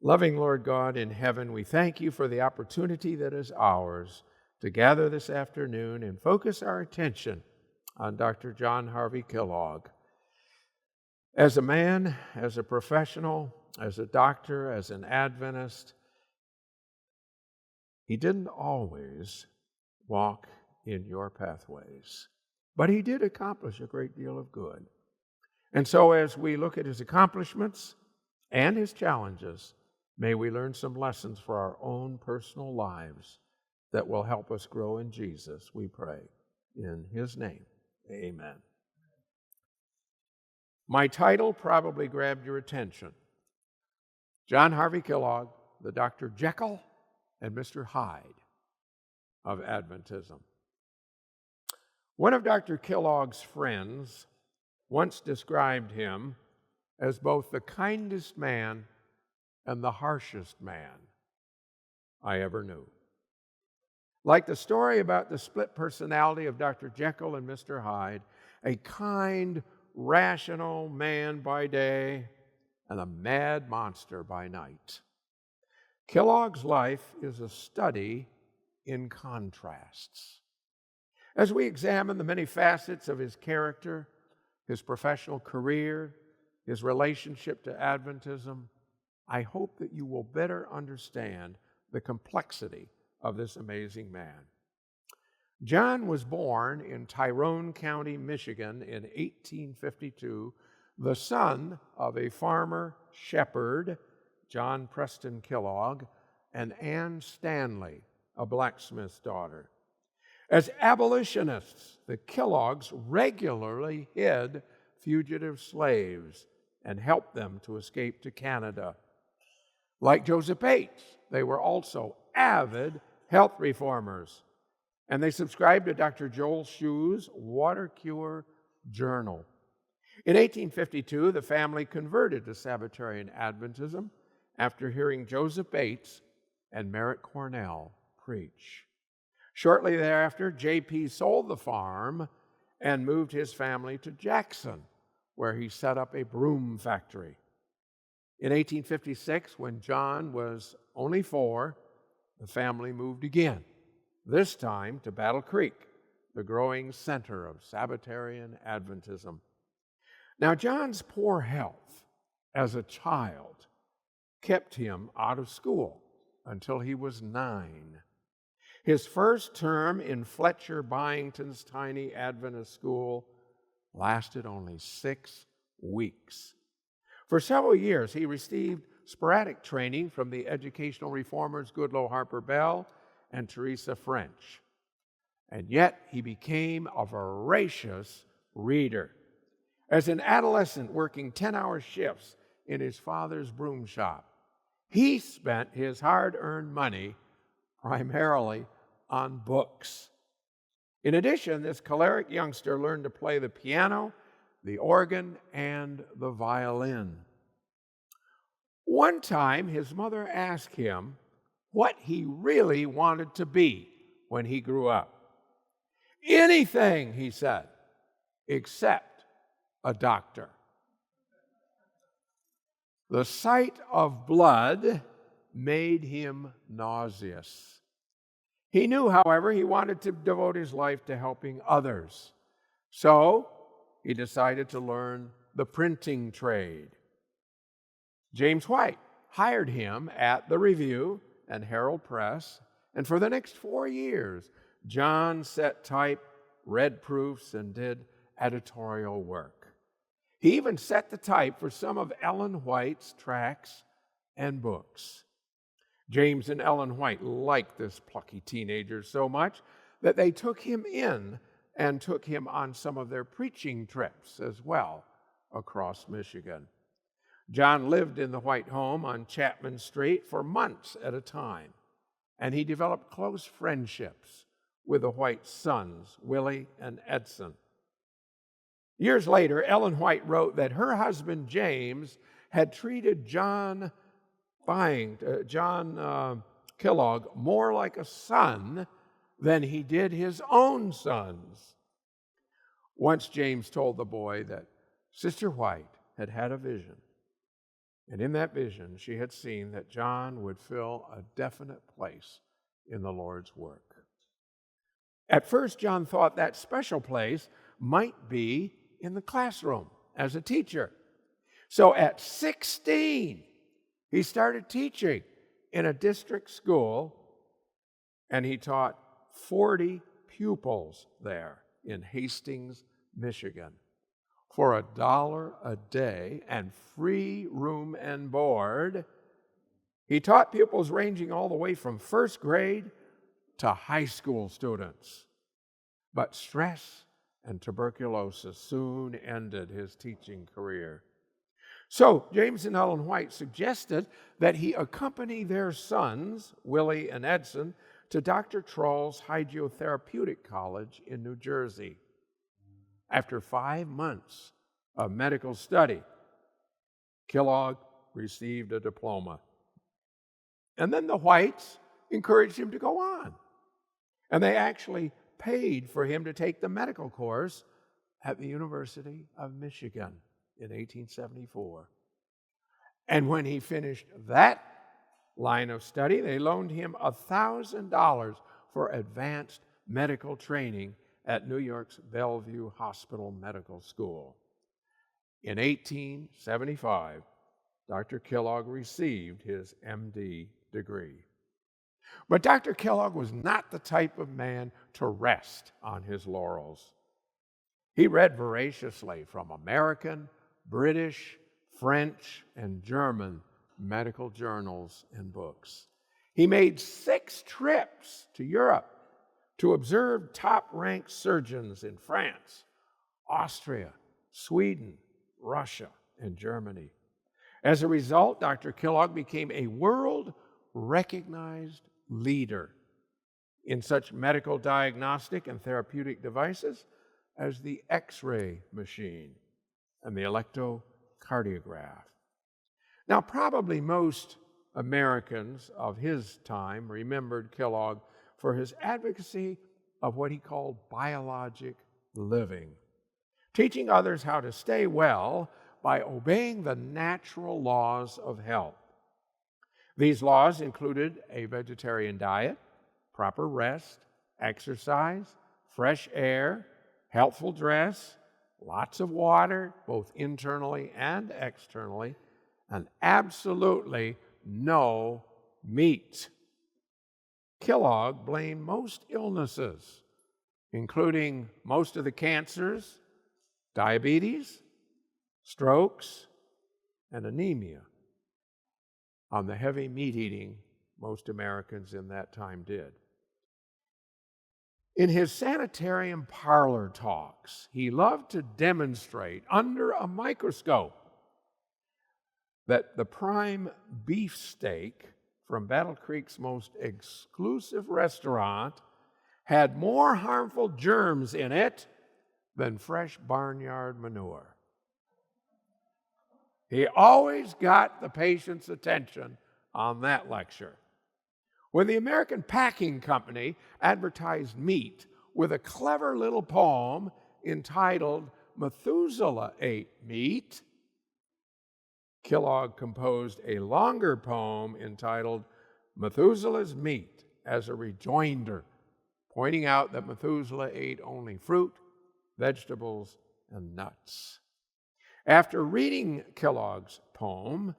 Loving Lord God in heaven, we thank you for the opportunity that is ours to gather this afternoon and focus our attention on Dr. John Harvey Kellogg. As a man, as a professional, as a doctor, as an Adventist, he didn't always walk in your pathways, but he did accomplish a great deal of good. And so as we look at his accomplishments and his challenges, may we learn some lessons for our own personal lives that will help us grow in Jesus, we pray. In his name, amen. My title probably grabbed your attention. John Harvey Kellogg, the Dr. Jekyll and Mr. Hyde of Adventism. One of Dr. Kellogg's friends once described him as both the kindest man and the harshest man I ever knew. Like the story about the split personality of Dr. Jekyll and Mr. Hyde, a kind, rational man by day and a mad monster by night. Kellogg's life is a study in contrasts. As we examine the many facets of his character, his professional career, his relationship to Adventism, I hope that you will better understand the complexity of this amazing man. John was born in Tyrone County, Michigan in 1852, the son of a farmer shepherd, John Preston Kellogg, and Anne Stanley, a blacksmith's daughter. As abolitionists, the Kelloggs regularly hid fugitive slaves and helped them to escape to Canada. Like Joseph Bates, they were also avid health reformers, and they subscribed to Dr. Joel Shue's Water Cure Journal. In 1852, the family converted to Sabbatarian Adventism after hearing Joseph Bates and Merritt Cornell preach. Shortly thereafter, J.P. sold the farm and moved his family to Jackson, where he set up a broom factory. In 1856, when John was only 4, the family moved again, this time to Battle Creek, the growing center of Sabbatarian Adventism. Now, John's poor health as a child kept him out of school until he was 9. His first term in Fletcher Byington's tiny Adventist school lasted only 6 weeks. For several years, he received sporadic training from the educational reformers Goodloe Harper Bell and Teresa French. And yet, he became a voracious reader. As an adolescent working 10-hour shifts in his father's broom shop, he spent his hard-earned money primarily on books. In addition, this choleric youngster learned to play the piano, the organ, and the violin. One time, his mother asked him what he really wanted to be when he grew up. Anything, he said, except a doctor. The sight of blood made him nauseous. He knew, however, he wanted to devote his life to helping others. So he decided to learn the printing trade. James White hired him at the Review and Herald Press, and for the next 4 years, John set type, read proofs, and did editorial work. He even set the type for some of Ellen White's tracts and books. James and Ellen White liked this plucky teenager so much that they took him in and took him on some of their preaching trips as well across Michigan. John lived in the White home on Chapman Street for months at a time, and he developed close friendships with the White sons, Willie and Edson. Years later, Ellen White wrote that her husband James had treated John Kellogg more like a son than he did his own sons. Once James told the boy that Sister White had had a vision And in that vision, she had seen that John would fill a definite place in the Lord's work. At first, John thought that special place might be in the classroom as a teacher. So at 16, he started teaching in a district school, and he taught 40 pupils there in Hastings, Michigan, for $1 a day and free room and board. He taught pupils ranging all the way from first grade to high school students. But stress and tuberculosis soon ended his teaching career. So James and Ellen White suggested that he accompany their sons, Willie and Edson, to Dr. Troll's Hydrotherapeutic College in New Jersey. After 5 months of medical study, Kellogg received a diploma. And then the Whites encouraged him to go on. And they actually paid for him to take the medical course at the University of Michigan in 1874. And when he finished that line of study, they loaned him $1,000 for advanced medical training at New York's Bellevue Hospital Medical School. In 1875, Dr. Kellogg received his MD degree. But Dr. Kellogg was not the type of man to rest on his laurels. He read voraciously from American, British, French, and German medical journals and books. He made 6 trips to Europe to observe top-ranked surgeons in France, Austria, Sweden, Russia, and Germany. As a result, Dr. Kellogg became a world-recognized leader in such medical diagnostic and therapeutic devices as the X-ray machine and the electrocardiograph. Now, probably most Americans of his time remembered Kellogg for his advocacy of what he called biologic living, teaching others how to stay well by obeying the natural laws of health. These laws included a vegetarian diet, proper rest, exercise, fresh air, healthful dress, lots of water, both internally and externally, and absolutely no meat. Kellogg blamed most illnesses, including most of the cancers, diabetes, strokes, and anemia, on the heavy meat eating most Americans in that time did. In his sanitarium parlor talks, he loved to demonstrate under a microscope that the prime beefsteak from Battle Creek's most exclusive restaurant had more harmful germs in it than fresh barnyard manure. He always got the patient's attention on that lecture. When the American Packing Company advertised meat with a clever little poem entitled "Methuselah Ate Meat," Kellogg composed a longer poem entitled "Methuselah's Meat" as a rejoinder, pointing out that Methuselah ate only fruit, vegetables, and nuts. After reading Kellogg's poem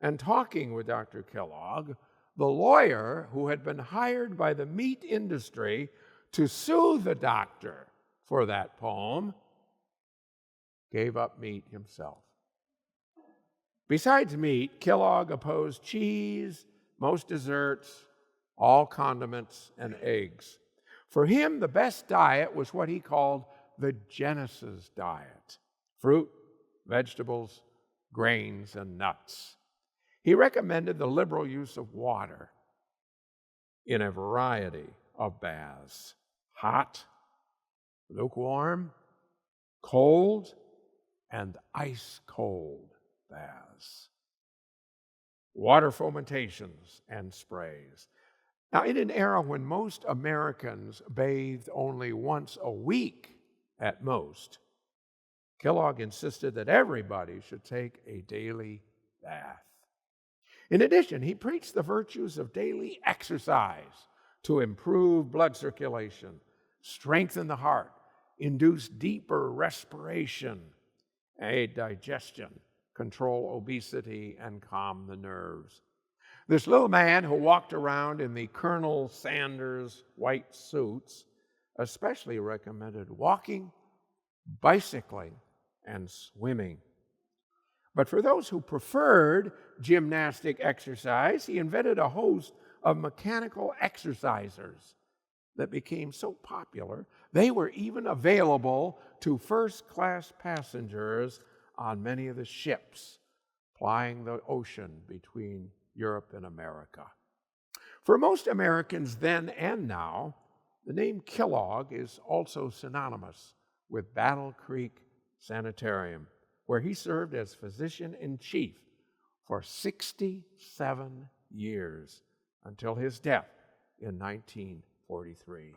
and talking with Dr. Kellogg, the lawyer who had been hired by the meat industry to sue the doctor for that poem gave up meat himself. Besides meat, Kellogg opposed cheese, most desserts, all condiments, and eggs. For him, the best diet was what he called the Genesis diet: fruit, vegetables, grains, and nuts. He recommended the liberal use of water in a variety of baths: hot, lukewarm, cold, and ice-cold baths, water fomentations, and sprays. Now, in an era when most Americans bathed only once a week at most, Kellogg insisted that everybody should take a daily bath. In addition, he preached the virtues of daily exercise to improve blood circulation, strengthen the heart, induce deeper respiration, aid digestion, control obesity, and calm the nerves. This little man who walked around in the Colonel Sanders white suits especially recommended walking, bicycling, and swimming. But for those who preferred gymnastic exercise, he invented a host of mechanical exercisers that became so popular, they were even available to first-class passengers on many of the ships plying the ocean between Europe and America. For most Americans then and now, the name Kellogg is also synonymous with Battle Creek Sanitarium, where he served as physician-in-chief for 67 years until his death in 1943.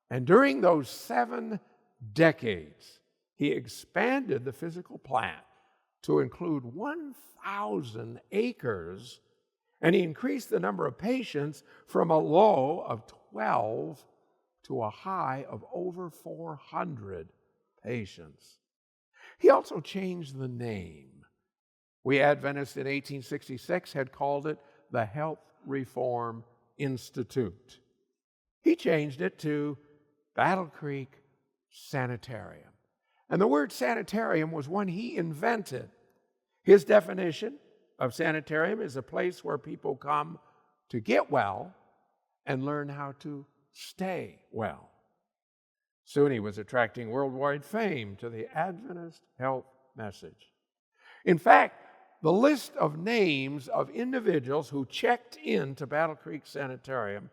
And during those 7 decades, he expanded the physical plant to include 1,000 acres, and he increased the number of patients from a low of 12 to a high of over 400 patients. He also changed the name. We Adventists in 1866 had called it the Health Reform Institute. He changed it to Battle Creek Sanitarium. And the word sanitarium was one he invented. His definition of sanitarium is a place where people come to get well and learn how to stay well. Soon he was attracting worldwide fame to the Adventist health message. In fact, the list of names of individuals who checked into Battle Creek Sanitarium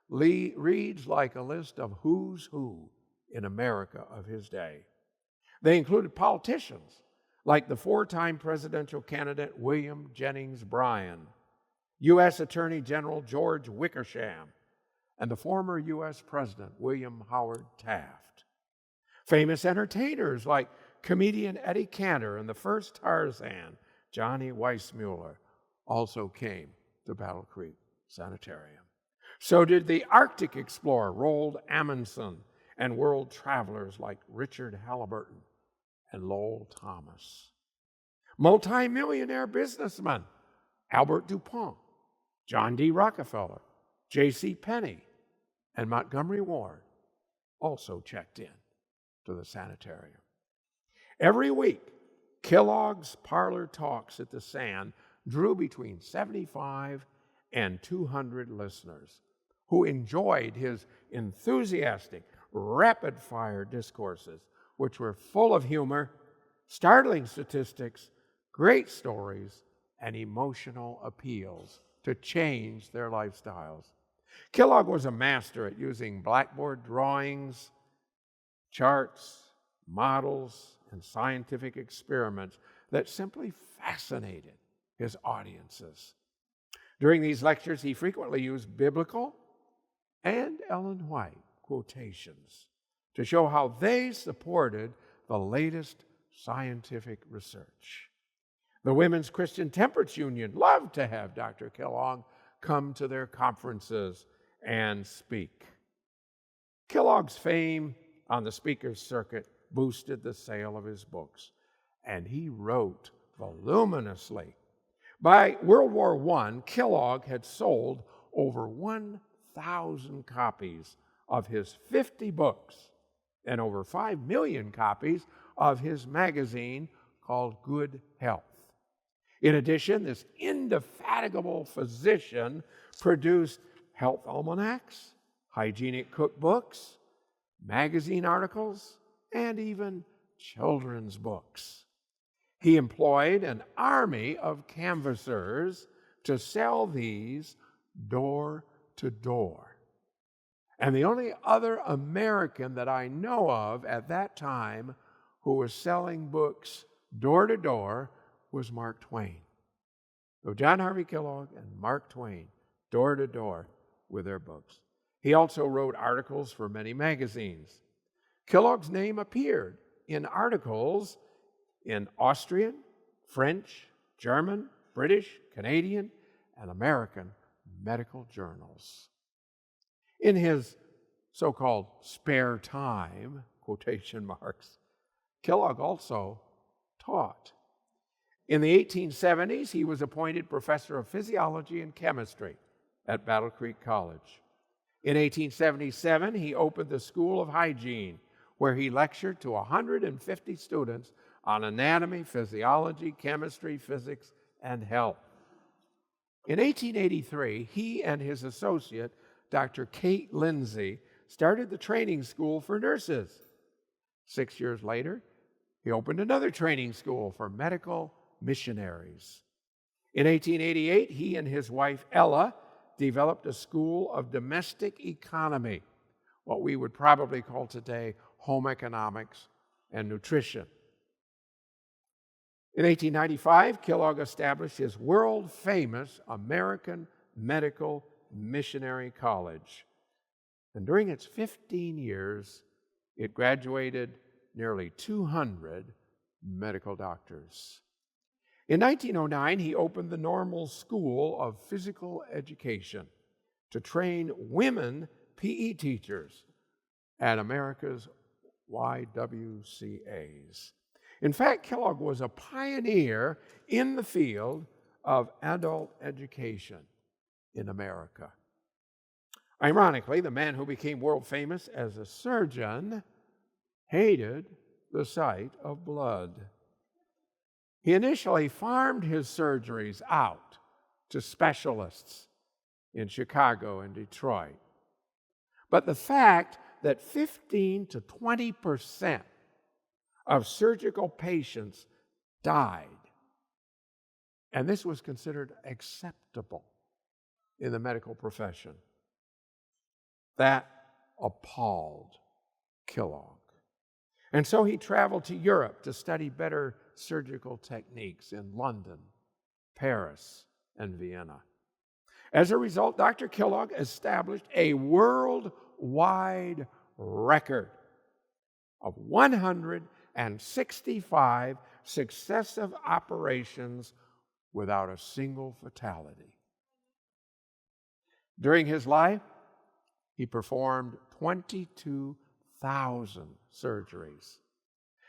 reads like a list of who's who in America of his day. They included politicians like the 4-time presidential candidate William Jennings Bryan, U.S. Attorney General George Wickersham, and the former U.S. President William Howard Taft. Famous entertainers like comedian Eddie Cantor and the first Tarzan, Johnny Weissmuller, also came to Battle Creek Sanitarium. So did the Arctic explorer Roald Amundsen and world travelers like Richard Halliburton and Lowell Thomas. Multi-millionaire businessmen Albert DuPont, John D. Rockefeller, J.C. Penney, and Montgomery Ward also checked in to the sanitarium. Every week, Kellogg's Parlor Talks at the San drew between 75 and 200 listeners who enjoyed his enthusiastic, rapid-fire discourses, which were full of humor, startling statistics, great stories, and emotional appeals to change their lifestyles. Kellogg was a master at using blackboard drawings, charts, models, and scientific experiments that simply fascinated his audiences. During these lectures, he frequently used biblical and Ellen White quotations to show how they supported the latest scientific research. The Women's Christian Temperance Union loved to have Dr. Kellogg come to their conferences and speak. Kellogg's fame on the speaker's circuit boosted the sale of his books, and he wrote voluminously. By World War I, Kellogg had sold over 1,000 copies of his 50 books and over 5 million copies of his magazine called Good Health. In addition, this indefatigable physician produced health almanacs, hygienic cookbooks, magazine articles, and even children's books. He employed an army of canvassers to sell these door to door. And the only other American that I know of at that time who was selling books door to door was Mark Twain. So John Harvey Kellogg and Mark Twain, door to door with their books. He also wrote articles for many magazines. Kellogg's name appeared in articles in Austrian, French, German, British, Canadian, and American medical journals. In his so-called spare time, quotation marks, Kellogg also taught. In the 1870s, he was appointed professor of physiology and chemistry at Battle Creek College. In 1877, he opened the School of Hygiene, where he lectured to 150 students on anatomy, physiology, chemistry, physics, and health. In 1883, he and his associate, Dr. Kate Lindsay, started the training school for nurses. 6 years later, he opened another training school for medical missionaries. In 1888, he and his wife, Ella, developed a school of domestic economy, what we would probably call today home economics and nutrition. In 1895, Kellogg established his world-famous American Medical Missionary College. And during its 15 years, it graduated nearly 200 medical doctors. In 1909, he opened the Normal School of Physical Education to train women PE teachers at America's YWCAs. In fact, Kellogg was a pioneer in the field of adult education in America. Ironically, the man who became world famous as a surgeon hated the sight of blood. He initially farmed his surgeries out to specialists in Chicago and Detroit. But the fact that 15 to 20% of surgical patients died, and this was considered acceptable in the medical profession, that appalled Kellogg. And so he traveled to Europe to study better surgical techniques in London, Paris, and Vienna. As a result, Dr. Kellogg established a worldwide record of 165 successive operations without a single fatality. During his life, he performed 22,000 surgeries.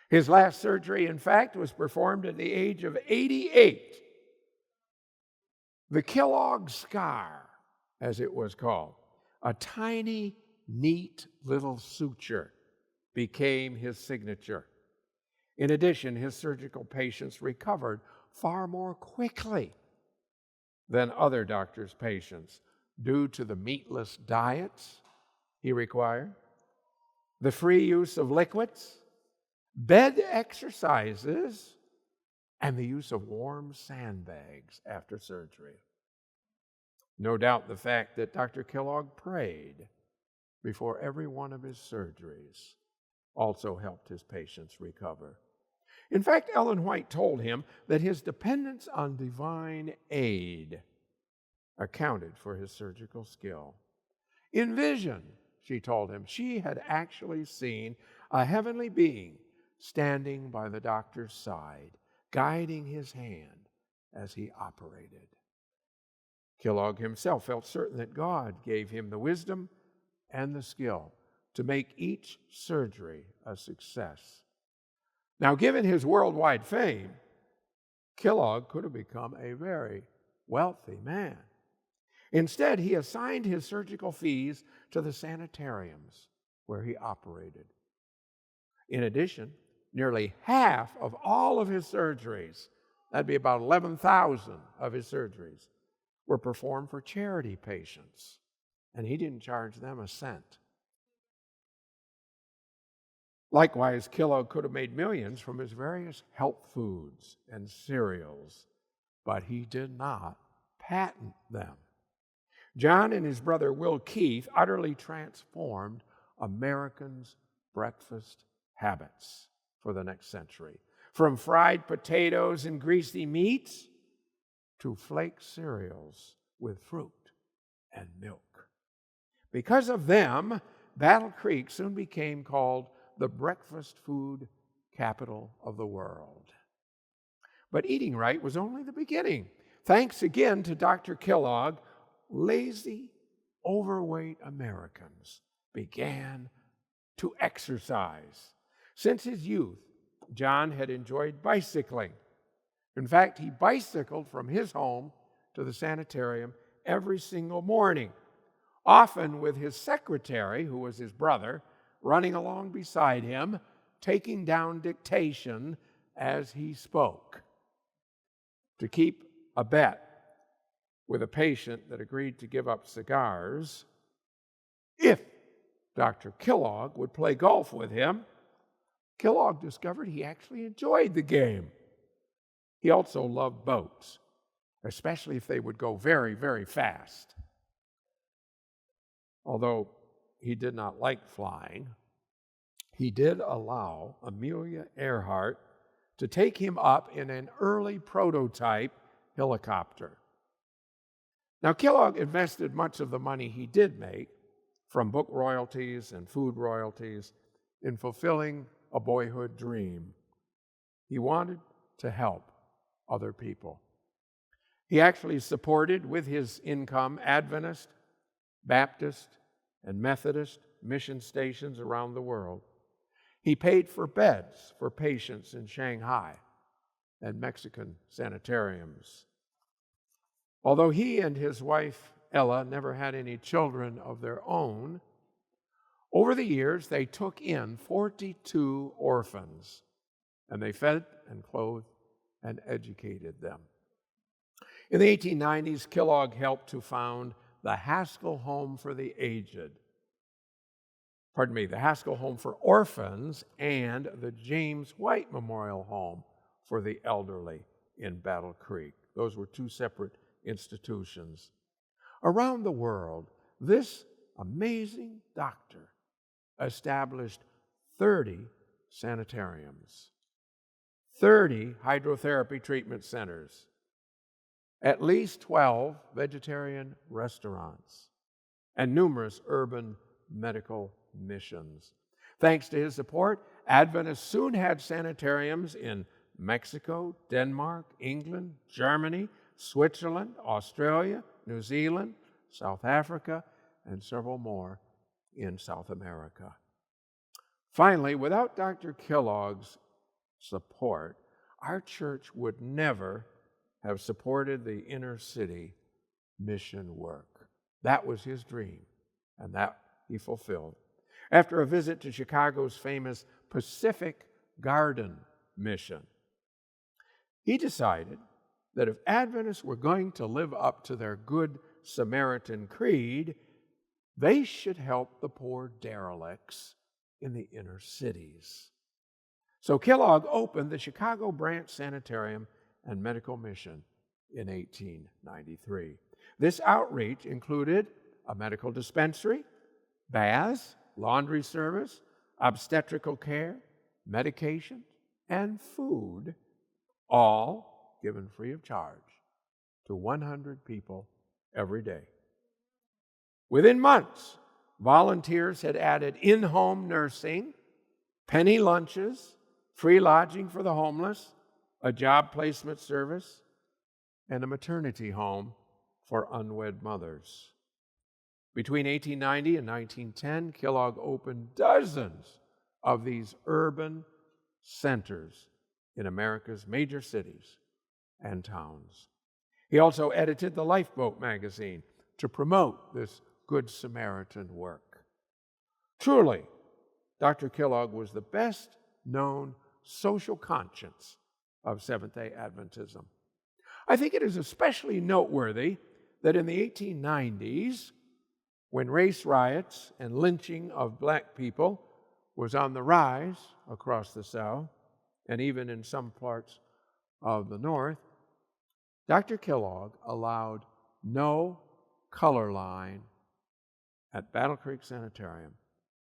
His last surgery, in fact, was performed at the age of 88. The Kellogg scar, as it was called, a tiny, neat little suture, became his signature. In addition, his surgical patients recovered far more quickly than other doctors' patients due to the meatless diets he required, the free use of liquids, bed exercises, and the use of warm sandbags after surgery. No doubt the fact that Dr. Kellogg prayed before every one of his surgeries also helped his patients recover. In fact, Ellen White told him that his dependence on divine aid accounted for his surgical skill. In vision, she told him, she had actually seen a heavenly being standing by the doctor's side, guiding his hand as he operated. Kellogg himself felt certain that God gave him the wisdom and the skill to make each surgery a success. Now, given his worldwide fame, Kellogg could have become a very wealthy man. Instead, he assigned his surgical fees to the sanitariums where he operated. In addition, nearly half of all of his surgeries, that'd be about 11,000 of his surgeries, were performed for charity patients, and he didn't charge them a cent. Likewise, Kellogg could have made millions from his various health foods and cereals, but he did not patent them. John and his brother Will Keith utterly transformed Americans' breakfast habits for the next century, from fried potatoes and greasy meats to flake cereals with fruit and milk. Because of them, Battle Creek soon became called the breakfast food capital of the world. But eating right was only the beginning. Thanks again to Dr. Kellogg, lazy, overweight Americans began to exercise. Since his youth, John had enjoyed bicycling. In fact, he bicycled from his home to the sanitarium every single morning, often with his secretary, who was his brother, running along beside him, taking down dictation as he spoke. To keep a bet with a patient that agreed to give up cigars if Dr. Kellogg would play golf with him, Kellogg discovered he actually enjoyed the game. He also loved boats, especially if they would go very, very fast. Although he did not like flying, he did allow Amelia Earhart to take him up in an early prototype helicopter. Now, Kellogg invested much of the money he did make from book royalties and food royalties in fulfilling a boyhood dream. He wanted to help other people. He actually supported with his income Adventist, Baptist, and Methodist mission stations around the world. He paid for beds for patients in Shanghai and Mexican sanitariums. Although he and his wife, Ella, never had any children of their own, over the years they took in 42 orphans, and they fed and clothed and educated them. In the 1890s, Kellogg helped to found the Haskell Home for the Aged. The Haskell Home for Orphans and the James White Memorial Home for the Elderly in Battle Creek. Those were two separate institutions. Around the world, this amazing doctor established 30 sanitariums, 30 hydrotherapy treatment centers, at least 12 vegetarian restaurants, and numerous urban medical missions. Thanks to his support, Adventists soon had sanitariums in Mexico, Denmark, England, Germany, Switzerland, Australia, New Zealand, South Africa, and several more in South America. Finally, without Dr. Kellogg's support, our church would never have supported the inner city mission work. That was his dream, and that he fulfilled. After a visit to Chicago's famous Pacific Garden mission, he decided that if Adventists were going to live up to their Good Samaritan creed, they should help the poor derelicts in the inner cities. So Kellogg opened the Chicago Branch Sanitarium and Medical Mission in 1893. This outreach included a medical dispensary, baths, laundry service, obstetrical care, medication, and food, all given free of charge to 100 people every day. Within months, volunteers had added in-home nursing, penny lunches, free lodging for the homeless, a job placement service, and a maternity home for unwed mothers. Between 1890 and 1910, Kellogg opened dozens of these urban centers in America's major cities and towns. He also edited the Lifeboat magazine to promote this Good Samaritan work. Truly, Dr. Kellogg was the best known social conscience of Seventh-day Adventism. I think it is especially noteworthy that in the 1890s, when race riots and lynching of black people was on the rise across the South, and even in some parts of the North, Dr. Kellogg allowed no color line at Battle Creek Sanitarium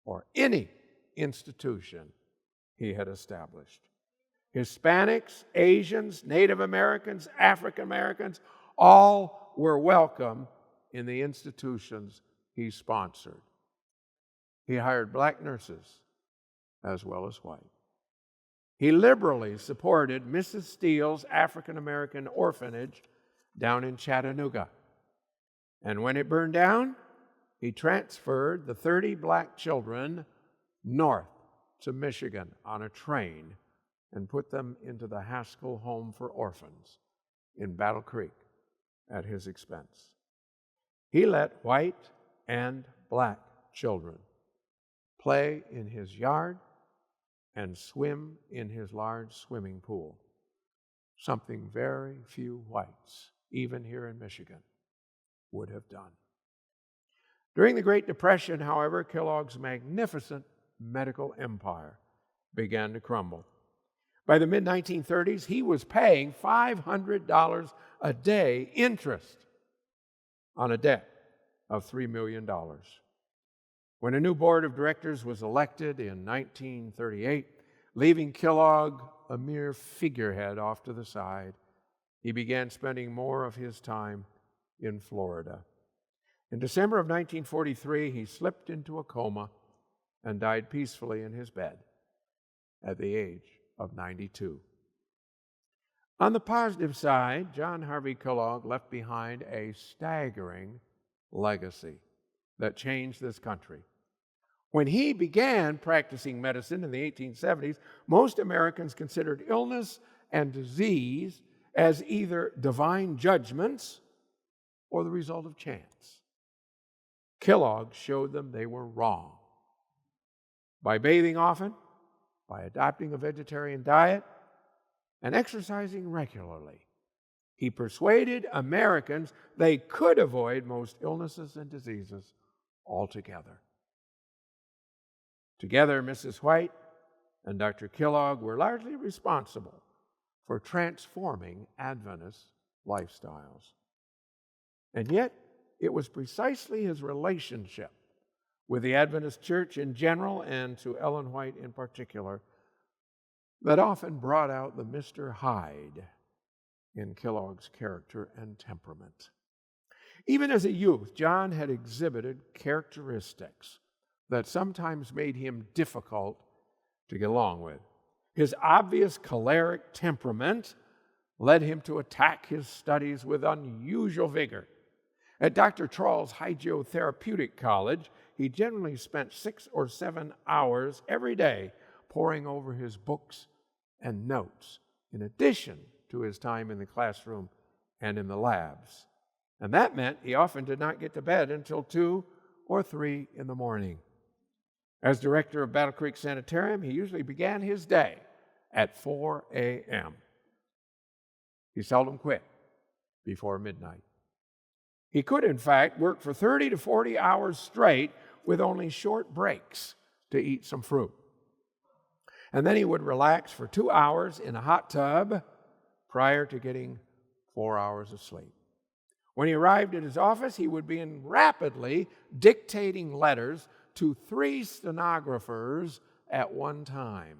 or any institution he had established. Hispanics, Asians, Native Americans, African Americans, all were welcome in the institutions he sponsored. He hired black nurses as well as white. He liberally supported Mrs. Steele's African-American orphanage down in Chattanooga. And when it burned down, he transferred the 30 black children north to Michigan on a train and put them into the Haskell Home for Orphans in Battle Creek at his expense. He let white and black children play in his yard and swim in his large swimming pool, something very few whites, even here in Michigan, would have done. During the Great Depression, however, Kellogg's magnificent medical empire began to crumble. By the mid-1930s, he was paying $500 a day interest on a debt of $3 million. When a new board of directors was elected in 1938, leaving Kellogg a mere figurehead off to the side, he began spending more of his time in Florida. In December of 1943, he slipped into a coma and died peacefully in his bed at the age of 92. On the positive side, John Harvey Kellogg left behind a staggering legacy that changed this country. When he began practicing medicine in the 1870s, most Americans considered illness and disease as either divine judgments or the result of chance. Kellogg showed them they were wrong. By bathing often, by adopting a vegetarian diet, and exercising regularly, he persuaded Americans they could avoid most illnesses and diseases altogether. Together, Mrs. White and Dr. Kellogg were largely responsible for transforming Adventist lifestyles. And yet, it was precisely his relationship with the Adventist Church in general and to Ellen White in particular that often brought out the Mr. Hyde in Kellogg's character and temperament. Even as a youth, John had exhibited characteristics that sometimes made him difficult to get along with. His obvious choleric temperament led him to attack his studies with unusual vigor. At Dr. Trall's Hygiotherapeutic College, he generally spent 6 or 7 hours every day poring over his books and notes, in addition to his time in the classroom and in the labs. And that meant he often did not get to bed until 2 or 3 in the morning. As director of Battle Creek Sanitarium, he usually began his day at 4 a.m. He seldom quit before midnight. He could, in fact, work for 30 to 40 hours straight with only short breaks to eat some fruit. And then he would relax for 2 hours in a hot tub prior to getting 4 hours of sleep. When he arrived at his office, he would begin rapidly dictating letters to 3 stenographers at one time,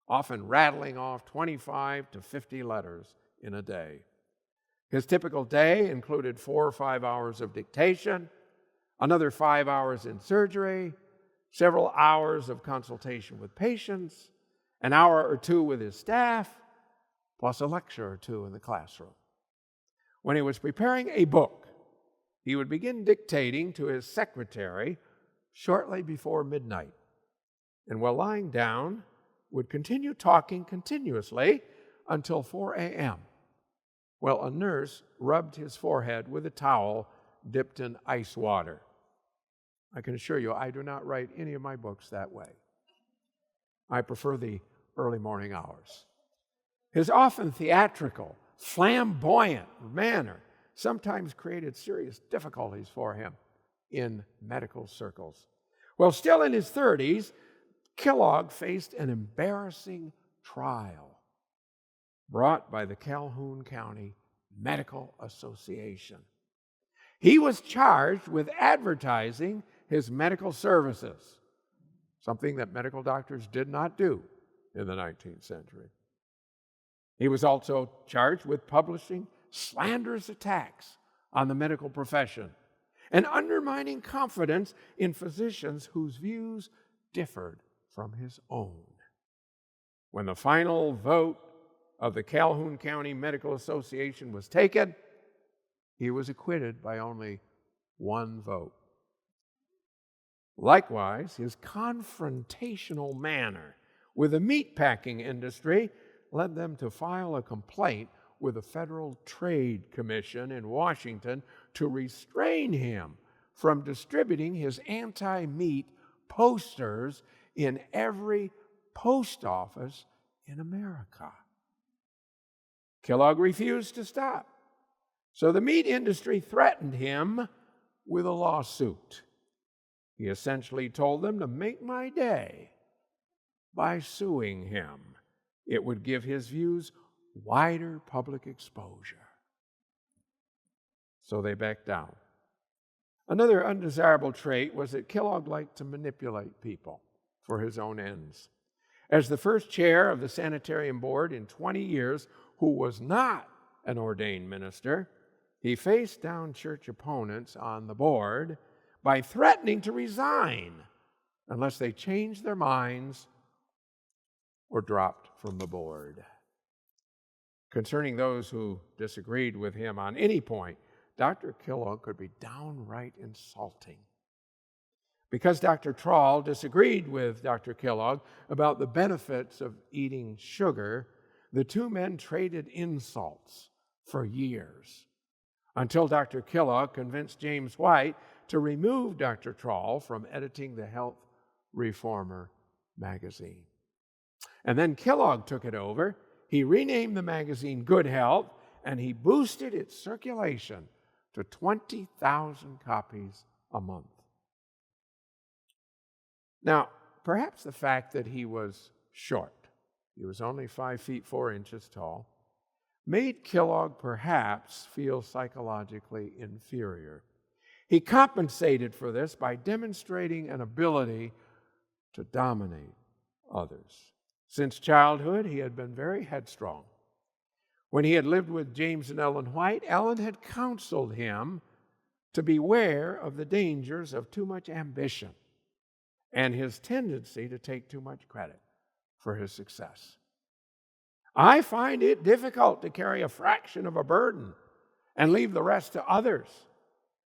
often rattling off 25 to 50 letters in a day. His typical day included 4 or 5 hours of dictation, another 5 hours in surgery, several hours of consultation with patients, an hour or 2 with his staff, plus a lecture or 2 in the classroom. When he was preparing a book, he would begin dictating to his secretary shortly before midnight, and while lying down, would continue talking continuously until 4 a.m., while a nurse rubbed his forehead with a towel dipped in ice water. I can assure you, I do not write any of my books that way. I prefer the early morning hours. His often theatrical, flamboyant manner sometimes created serious difficulties for him in medical circles. While still in his 30s, Kellogg faced an embarrassing trial brought by the Calhoun County Medical Association. He was charged with advertising his medical services, something that medical doctors did not do in the 19th century. He was also charged with publishing slanderous attacks on the medical profession and undermining confidence in physicians whose views differed from his own. When the final vote of the Calhoun County Medical Association was taken, he was acquitted by only one vote. Likewise, his confrontational manner with the meatpacking industry led them to file a complaint with the Federal Trade Commission in Washington to restrain him from distributing his anti-meat posters in every post office in America. Kellogg refused to stop, so the meat industry threatened him with a lawsuit. He essentially told them to make my day by suing him. It would give his views wider public exposure. So they backed down. Another undesirable trait was that Kellogg liked to manipulate people for his own ends. As the first chair of the Sanitarium Board in 20 years, who was not an ordained minister, he faced down church opponents on the board by threatening to resign unless they changed their minds or dropped from the board. Concerning those who disagreed with him on any point, Dr. Kellogg could be downright insulting. Because Dr. Trawl disagreed with Dr. Kellogg about the benefits of eating sugar, the two men traded insults for years until Dr. Kellogg convinced James White to remove Dr. Trawl from editing the Health Reformer magazine. And then Kellogg took it over. He renamed the magazine Good Health, and he boosted its circulation to 20,000 copies a month. Now, perhaps the fact that he was short, he was only 5 feet 4 inches tall, made Kellogg perhaps feel psychologically inferior. He compensated for this by demonstrating an ability to dominate others. Since childhood, he had been very headstrong. When he had lived with James and Ellen White, Ellen had counseled him to beware of the dangers of too much ambition and his tendency to take too much credit for his success. I find it difficult to carry a fraction of a burden and leave the rest to others,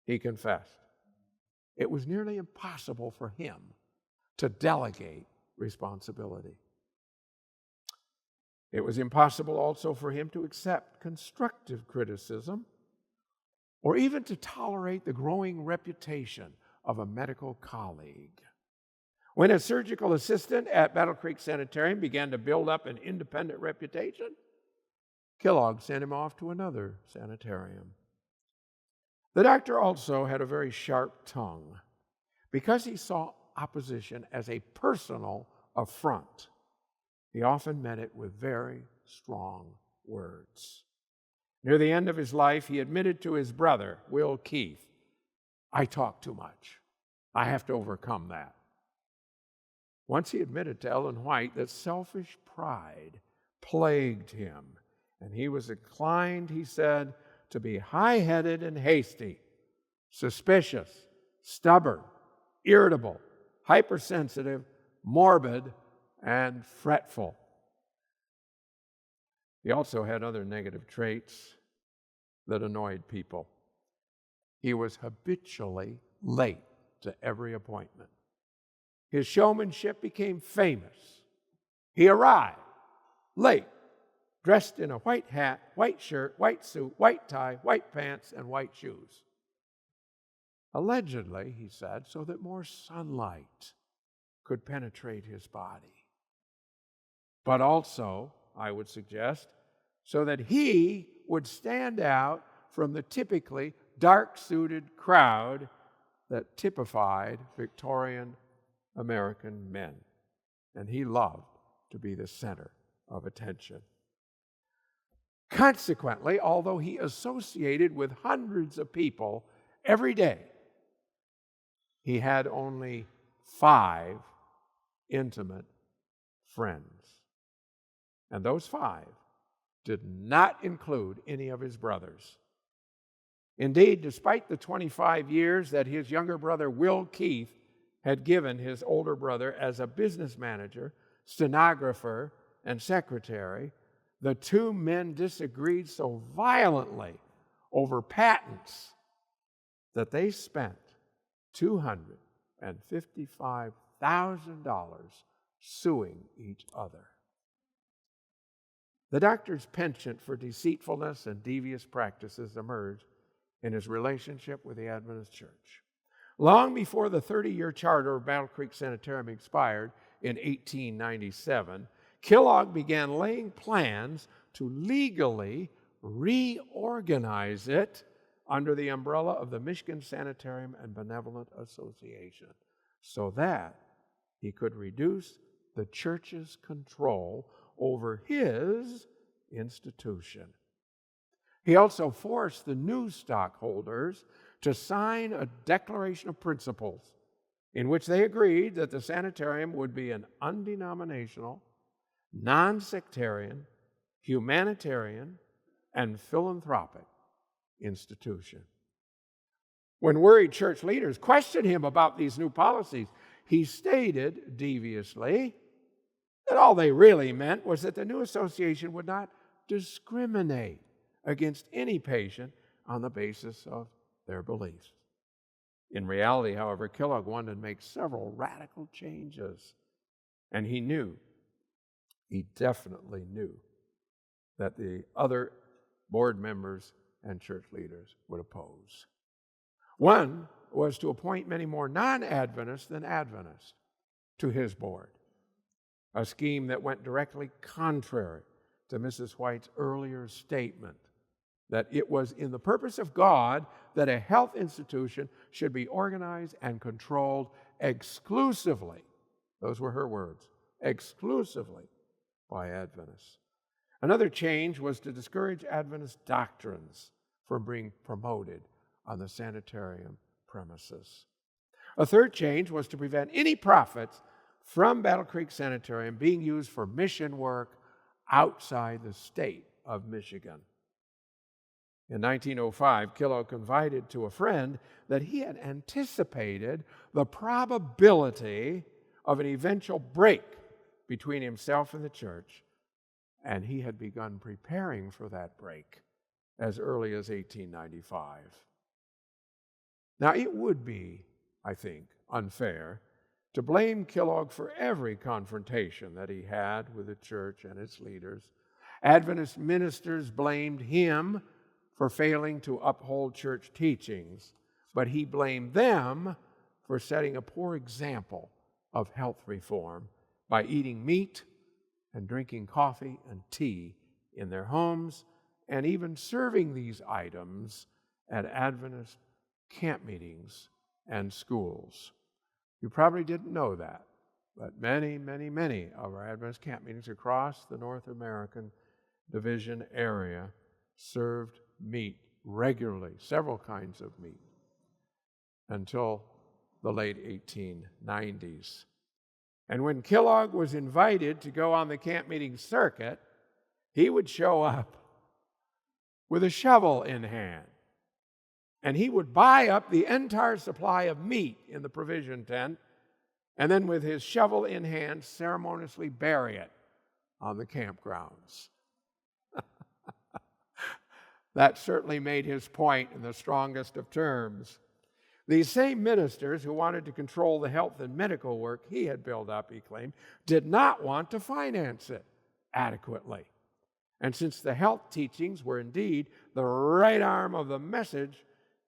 he confessed. It was nearly impossible for him to delegate responsibility. It was impossible also for him to accept constructive criticism or even to tolerate the growing reputation of a medical colleague. When a surgical assistant at Battle Creek Sanitarium began to build up an independent reputation, Kellogg sent him off to another sanitarium. The doctor also had a very sharp tongue because he saw opposition as a personal affront. He often met it with very strong words. Near the end of his life, he admitted to his brother, Will Keith, "I talk too much. I have to overcome that." Once he admitted to Ellen White that selfish pride plagued him, and he was inclined, he said, to be high-headed and hasty, suspicious, stubborn, irritable, hypersensitive, morbid, and fretful. He also had other negative traits that annoyed people. He was habitually late to every appointment. His showmanship became famous. He arrived late, dressed in a white hat, white shirt, white suit, white tie, white pants, and white shoes. Allegedly, he said, so that more sunlight could penetrate his body. But also, I would suggest, so that he would stand out from the typically dark-suited crowd that typified Victorian American men. And he loved to be the center of attention. Consequently, although he associated with hundreds of people every day, he had only 5 intimate friends. And those 5 did not include any of his brothers. Indeed, despite the 25 years that his younger brother, Will Keith, had given his older brother as a business manager, stenographer, and secretary, the two men disagreed so violently over patents that they spent $255,000 suing each other. The doctor's penchant for deceitfulness and devious practices emerged in his relationship with the Adventist Church. Long before the 30-year charter of Battle Creek Sanitarium expired in 1897, Kellogg began laying plans to legally reorganize it under the umbrella of the Michigan Sanitarium and Benevolent Association so that he could reduce the church's control over his institution. He also forced the new stockholders to sign a declaration of principles in which they agreed that the sanitarium would be an undenominational, non-sectarian, humanitarian, and philanthropic institution. When worried church leaders questioned him about these new policies, he stated deviously that all they really meant was that the new association would not discriminate against any patient on the basis of their beliefs. In reality, however, Kellogg wanted to make several radical changes, and he definitely knew that the other board members and church leaders would oppose. One was to appoint many more non-Adventists than Adventists to his board, a scheme that went directly contrary to Mrs. White's earlier statement that it was in the purpose of God that a health institution should be organized and controlled exclusively, those were her words, exclusively by Adventists. Another change was to discourage Adventist doctrines from being promoted on the sanitarium premises. A third change was to prevent any profits from Battle Creek Sanitarium being used for mission work outside the state of Michigan. In 1905, Kellogg confided to a friend that he had anticipated the probability of an eventual break between himself and the church, and he had begun preparing for that break as early as 1895. Now, it would be, I think, unfair to blame Kellogg for every confrontation that he had with the church and its leaders. Adventist ministers blamed him for failing to uphold church teachings, but he blamed them for setting a poor example of health reform by eating meat and drinking coffee and tea in their homes, and even serving these items at Adventist camp meetings and schools. You probably didn't know that, but many, many, many of our Adventist camp meetings across the North American division area served meat regularly, several kinds of meat, until the late 1890s. And when Kellogg was invited to go on the camp meeting circuit, he would show up with a shovel in hand, and he would buy up the entire supply of meat in the provision tent, and then with his shovel in hand ceremoniously bury it on the campgrounds. That certainly made his point in the strongest of terms. These same ministers who wanted to control the health and medical work he had built up, he claimed, did not want to finance it adequately. And since the health teachings were indeed the right arm of the message,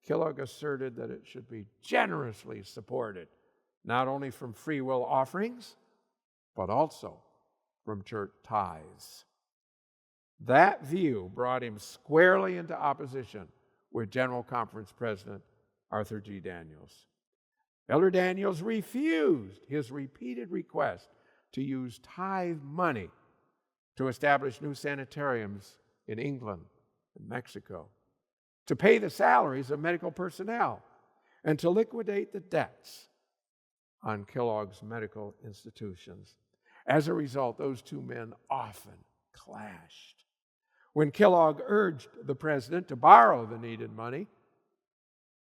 Kellogg asserted that it should be generously supported, not only from free will offerings, but also from church tithes. That view brought him squarely into opposition with General Conference President Arthur G. Daniels. Elder Daniels refused his repeated request to use tithe money to establish new sanitariums in England and Mexico, to pay the salaries of medical personnel, and to liquidate the debts on Kellogg's medical institutions. As a result, those two men often clashed. When Kellogg urged the president to borrow the needed money,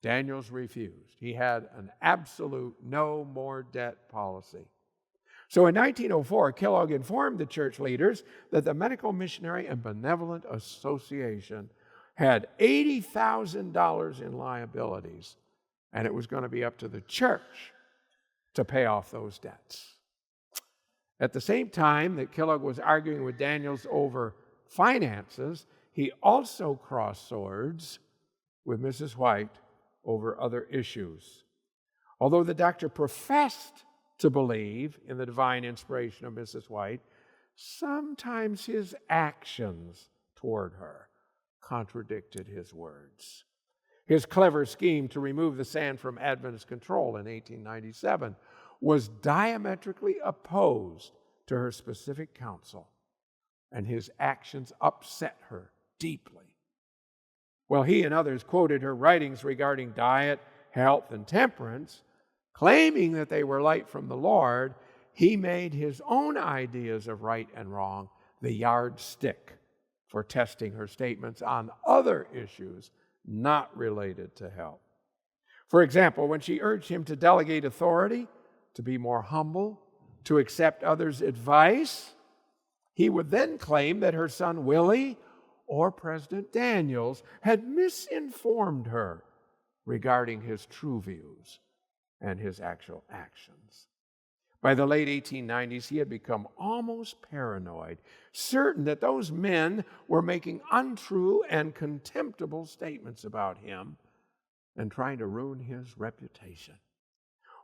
Daniels refused. He had an absolute no more debt policy. So in 1904, Kellogg informed the church leaders that the Medical Missionary and Benevolent Association had $80,000 in liabilities, and it was going to be up to the church to pay off those debts. At the same time that Kellogg was arguing with Daniels over finances, he also crossed swords with Mrs. White over other issues. Although the doctor professed to believe in the divine inspiration of Mrs. White, sometimes his actions toward her contradicted his words. His clever scheme to remove the sand from Adventist control in 1897 was diametrically opposed to her specific counsel, and his actions upset her deeply. While he and others quoted her writings regarding diet, health, and temperance, claiming that they were light from the Lord, he made his own ideas of right and wrong the yardstick for testing her statements on other issues not related to health. For example, when she urged him to delegate authority, to be more humble, to accept others' advice, he would then claim that her son Willie or President Daniels had misinformed her regarding his true views and his actual actions. By the late 1890s, he had become almost paranoid, certain that those men were making untrue and contemptible statements about him and trying to ruin his reputation.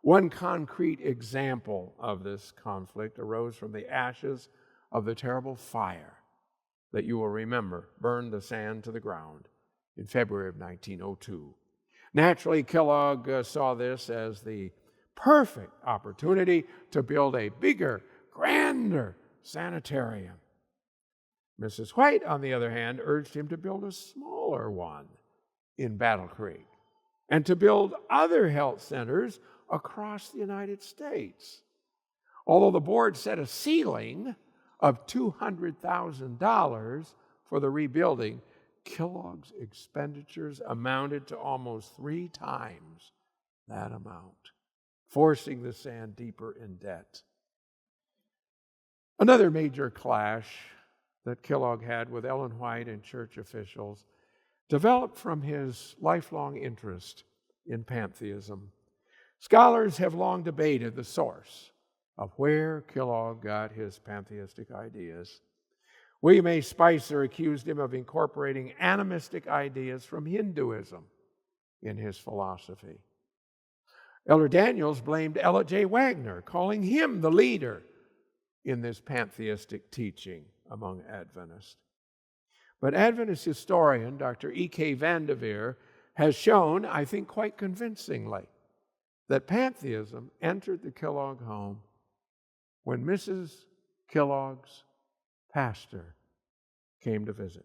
One concrete example of this conflict arose from the ashes of the terrible fire that you will remember burned the sand to the ground in February of 1902. Naturally, Kellogg saw this as the perfect opportunity to build a bigger, grander sanitarium. Mrs. White, on the other hand, urged him to build a smaller one in Battle Creek and to build other health centers across the United States. Although the board set a ceiling of $200,000 for the rebuilding, Kellogg's expenditures amounted to almost 3 times that amount, forcing the sand deeper in debt. Another major clash that Kellogg had with Ellen White and church officials developed from his lifelong interest in pantheism. Scholars have long debated the source of where Kellogg got his pantheistic ideas. William A. Spicer accused him of incorporating animistic ideas from Hinduism in his philosophy. Elder Daniels blamed Ella J. Wagner, calling him the leader in this pantheistic teaching among Adventists. But Adventist historian Dr. E.K. Vanderveer has shown, I think quite convincingly, that pantheism entered the Kellogg home when Mrs. Kellogg's pastor came to visit.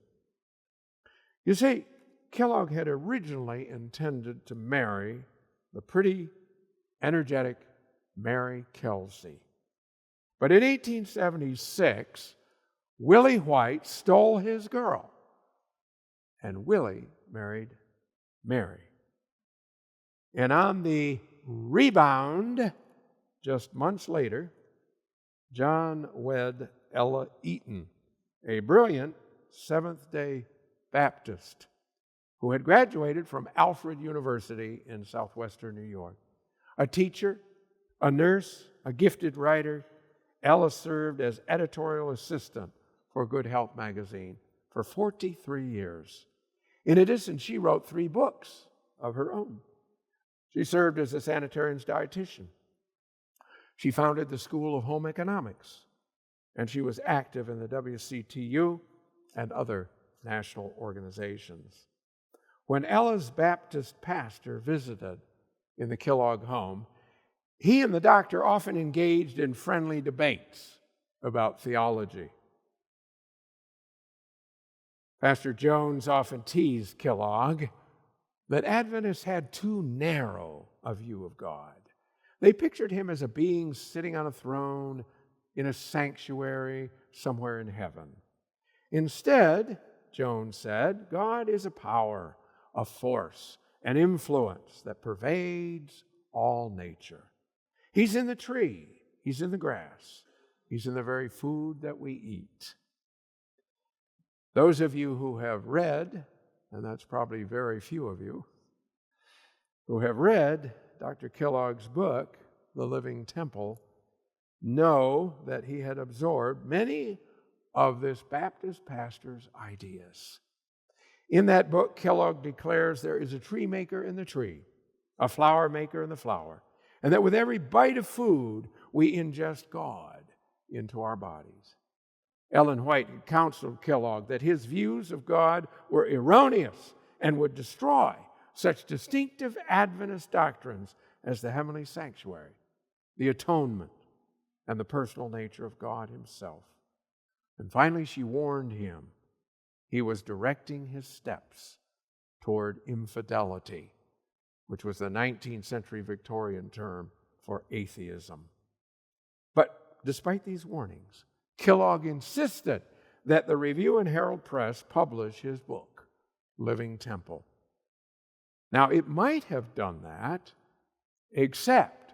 You see, Kellogg had originally intended to marry the pretty, energetic Mary Kelsey. But in 1876, Willie White stole his girl, and Willie married Mary. And on the rebound, just months later, John wed Ella Eaton, a brilliant Seventh-day Baptist who had graduated from Alfred University in southwestern New York. A teacher, a nurse, a gifted writer, Ella served as editorial assistant for Good Health magazine for 43 years. In addition, she wrote 3 books of her own. She served as a sanitarium's dietitian. She founded the School of Home Economics, and she was active in the WCTU and other national organizations. When Ella's Baptist pastor visited in the Kellogg home, he and the doctor often engaged in friendly debates about theology. Pastor Jones often teased Kellogg that Adventists had too narrow a view of God. They pictured him as a being sitting on a throne in a sanctuary somewhere in heaven. Instead, Jones said, God is a power, a force, an influence that pervades all nature. He's in the tree, He's in the grass. He's in the very food that we eat. Those of you who have read, and that's probably very few of you, who have read Dr. Kellogg's book, The Living Temple, know that he had absorbed many of this Baptist pastor's ideas. In that book, Kellogg declares there is a tree maker in the tree, a flower maker in the flower, and that with every bite of food, we ingest God into our bodies. Ellen White counseled Kellogg that his views of God were erroneous and would destroy such distinctive Adventist doctrines as the heavenly sanctuary, the atonement, and the personal nature of God himself. And finally, she warned him he was directing his steps toward infidelity, which was the 19th century Victorian term for atheism. But despite these warnings, Kellogg insisted that the Review and Herald Press publish his book, Living Temple. Now, it might have done that, except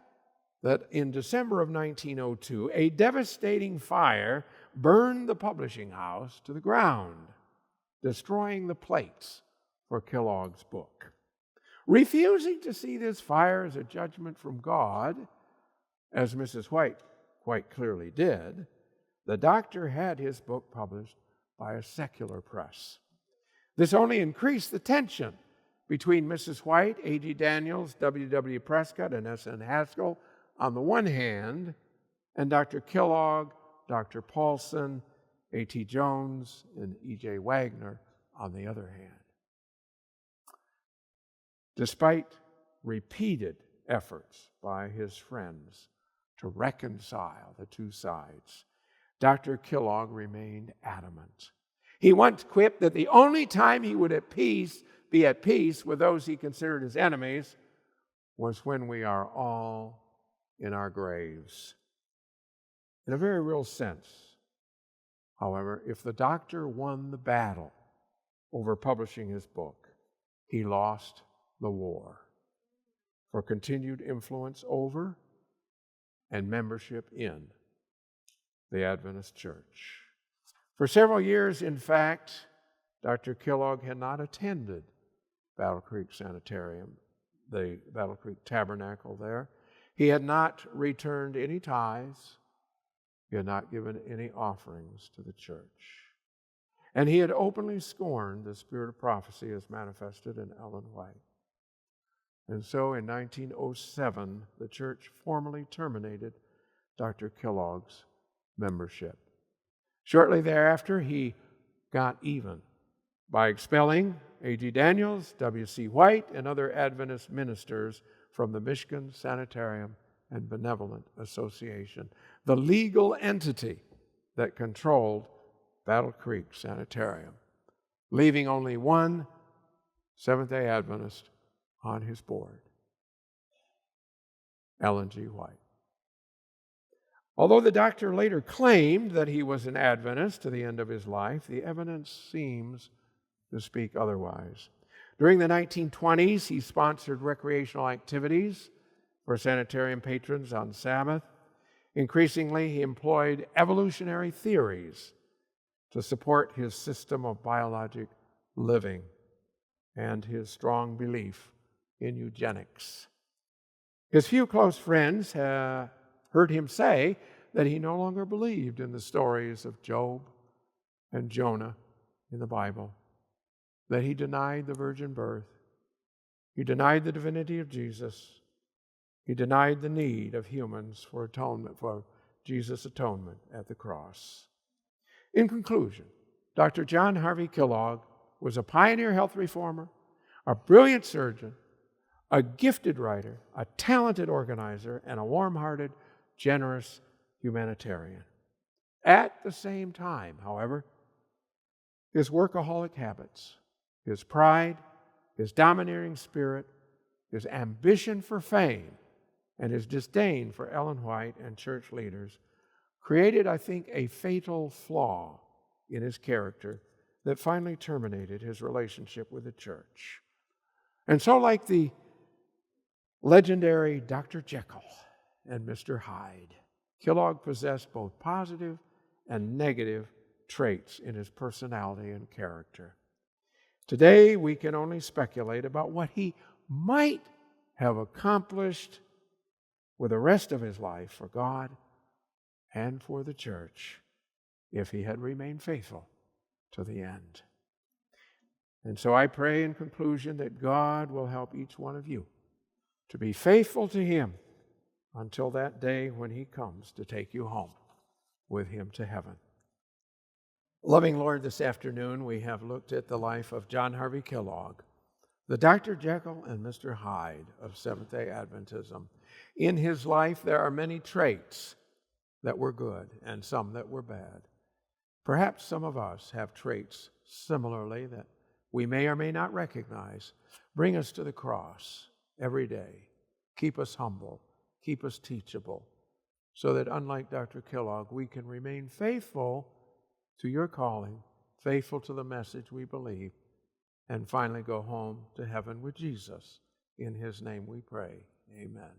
that in December of 1902, a devastating fire burned the publishing house to the ground, destroying the plates for Kellogg's book. Refusing to see this fire as a judgment from God, as Mrs. White quite clearly did, the doctor had his book published by a secular press. This only increased the tension between Mrs. White, A.G. Daniels, W.W. Prescott, and S.N. Haskell on the one hand, and Dr. Kellogg, Dr. Paulson, A.T. Jones, and E.J. Wagner on the other hand. Despite repeated efforts by his friends to reconcile the two sides, Dr. Kellogg remained adamant. He once quipped that the only time he would be at peace with those he considered his enemies was when we are all in our graves. In a very real sense, however, if the doctor won the battle over publishing his book, he lost the war for continued influence over and membership in the Adventist Church. For several years, in fact, Dr. Kellogg had not attended Battle Creek Sanitarium, the Battle Creek Tabernacle there. He had not returned any tithes. He had not given any offerings to the church. And he had openly scorned the spirit of prophecy as manifested in Ellen White. And so in 1907, the church formally terminated Dr. Kellogg's membership. Shortly thereafter, he got even by expelling A.G. Daniels, W.C. White, and other Adventist ministers from the Michigan Sanitarium and Benevolent Association, the legal entity that controlled Battle Creek Sanitarium, leaving only one Seventh-day Adventist on his board, Ellen G. White. Although the doctor later claimed that he was an Adventist to the end of his life, the evidence seems to speak otherwise. During the 1920s, he sponsored recreational activities for sanitarium patrons on Sabbath. Increasingly, he employed evolutionary theories to support his system of biologic living and his strong belief in eugenics. His few close friends heard him say that he no longer believed in the stories of Job and Jonah in the Bible, that he denied the virgin birth, he denied the divinity of Jesus, he denied the need of humans for atonement, for Jesus' atonement at the cross. In conclusion, Dr. John Harvey Kellogg was a pioneer health reformer, a brilliant surgeon, a gifted writer, a talented organizer, and a warm-hearted, generous humanitarian. At the same time, however, his workaholic habits, his pride, his domineering spirit, his ambition for fame, and his disdain for Ellen White and church leaders created, I think, a fatal flaw in his character that finally terminated his relationship with the church. And so, like the legendary Dr. Jekyll and Mr. Hyde, Kellogg possessed both positive and negative traits in his personality and character. Today, we can only speculate about what he might have accomplished with the rest of his life for God and for the church if he had remained faithful to the end. And so I pray in conclusion that God will help each one of you to be faithful to him until that day when he comes to take you home with him to heaven. Loving Lord, this afternoon we have looked at the life of John Harvey Kellogg, the Dr. Jekyll and Mr. Hyde of Seventh-day Adventism. In his life there are many traits that were good and some that were bad. Perhaps some of us have traits similarly that we may or may not recognize. Bring us to the cross every day. Keep us humble. Keep us teachable, so that unlike Dr. Kellogg, we can remain faithful to your calling, faithful to the message we believe, and finally go home to heaven with Jesus. In his name we pray. Amen.